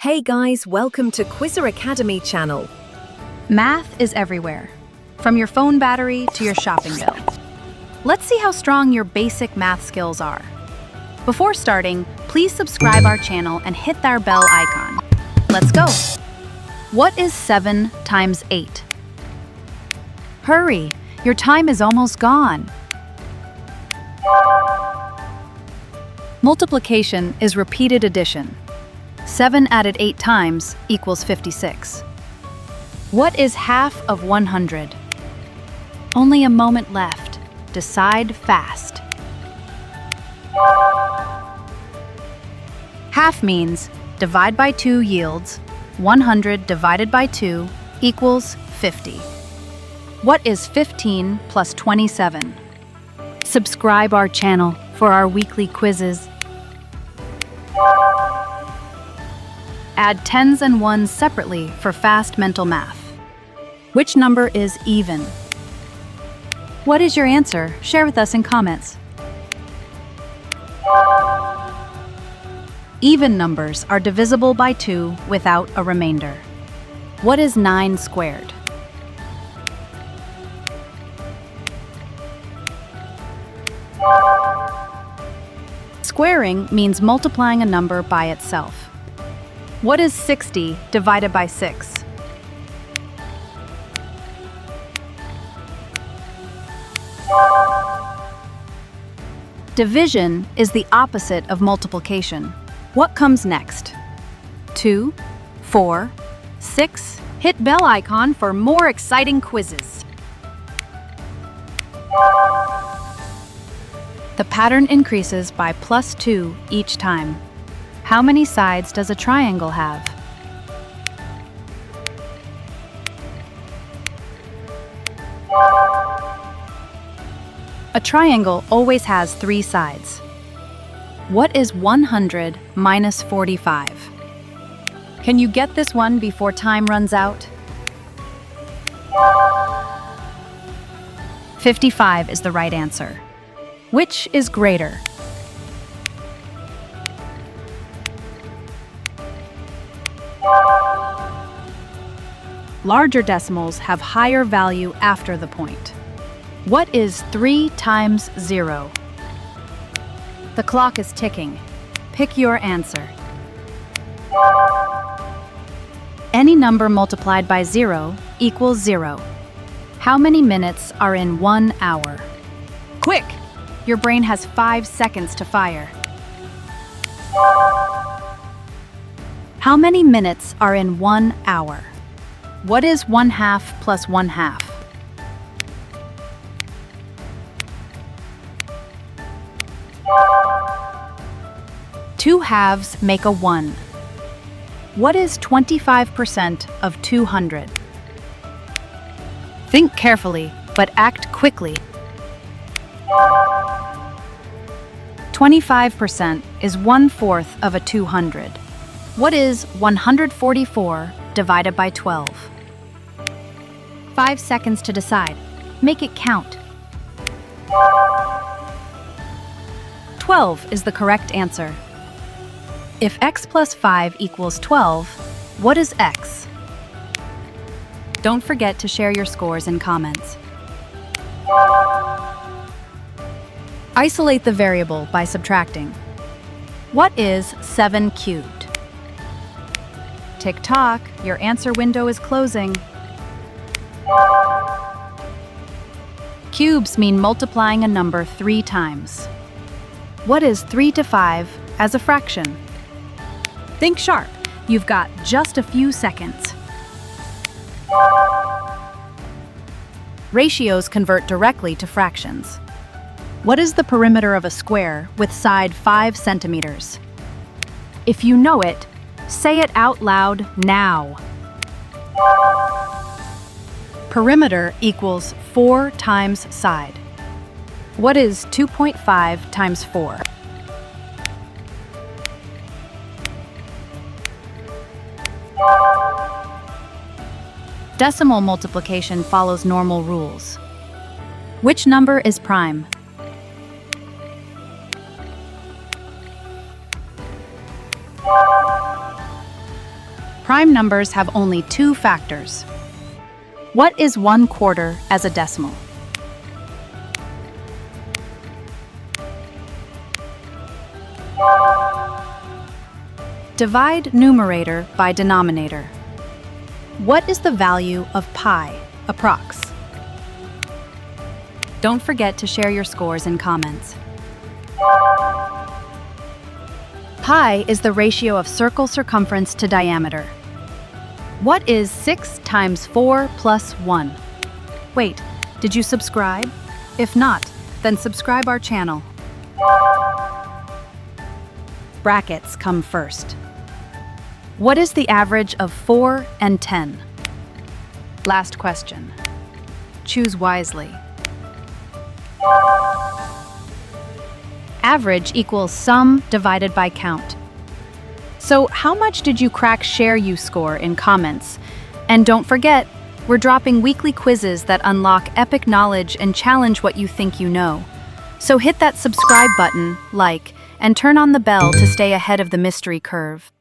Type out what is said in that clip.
Hey guys, welcome to Quizzer Academy channel. Math is everywhere, from your phone battery to your shopping bill. Let's see how strong your basic math skills are. Before starting, please subscribe our channel and hit our bell icon. Let's go. What is 7 times 8? Hurry, your time is almost gone. Multiplication is repeated addition. 7 added 8 times equals 56. What is half of 100? Only a moment left. Decide fast. Half means divide by 2 yields 100 divided by 2 equals 50. What is 15 plus 27? Subscribe our channel for our weekly quizzes. Add tens and ones separately for fast mental math. Which number is even? What is your answer? Share with us in comments. Even numbers are divisible by 2 without a remainder. What is 9 squared? Squaring means multiplying a number by itself. What is 60 divided by 6? Division is the opposite of multiplication. What comes next? 2, 4, 6. Hit bell icon for more exciting quizzes. The pattern increases by +2 each time. How many sides does a triangle have? A triangle always has 3 sides. What is 100 minus 45? Can you get this one before time runs out? 55 is the right answer. Which is greater? Larger decimals have higher value after the point. What is 3 times 0? The clock is ticking. Pick your answer. Any number multiplied by 0 equals 0. How many minutes are in 1 hour? Quick! Your brain has 5 seconds to fire. How many minutes are in 1 hour? What is 1/2 plus 1/2? Two halves make a 1. What is 25% of 200? Think carefully, but act quickly. 25% is 1/4 of a 200. What is 144 divided by 12? 5 seconds to decide. Make it count. 12 is the correct answer. If x plus 5 equals 12, what is x? Don't forget to share your scores in comments. Isolate the variable by subtracting. What is 7 cubed? Tick-tock, your answer window is closing. Cubes mean multiplying a number 3 times. What is 3 to 5 as a fraction? Think sharp. You've got just a few seconds. Ratios convert directly to fractions. What is the perimeter of a square with side 5 centimeters? If you know it, say it out loud now. Perimeter equals 4 times side. What is 2.5 times 4? Decimal multiplication follows normal rules. Which number is prime? prime numbers have only two factors. What is 1/4 as a decimal? Divide numerator by denominator. What is the value of pi, approx? Don't forget to share your scores in comments. Pi is the ratio of circle circumference to diameter. What is 6 times 4 plus 1? Wait, did you subscribe? If not, then subscribe our channel. Brackets come first. What is the average of 4 and 10? Last question. Choose wisely. Average equals sum divided by count. So how much did you crack share you score in comments? And don't forget, we're dropping weekly quizzes that unlock epic knowledge and challenge what you think you know. So hit that subscribe button, like, and turn on the bell to stay ahead of the mystery curve.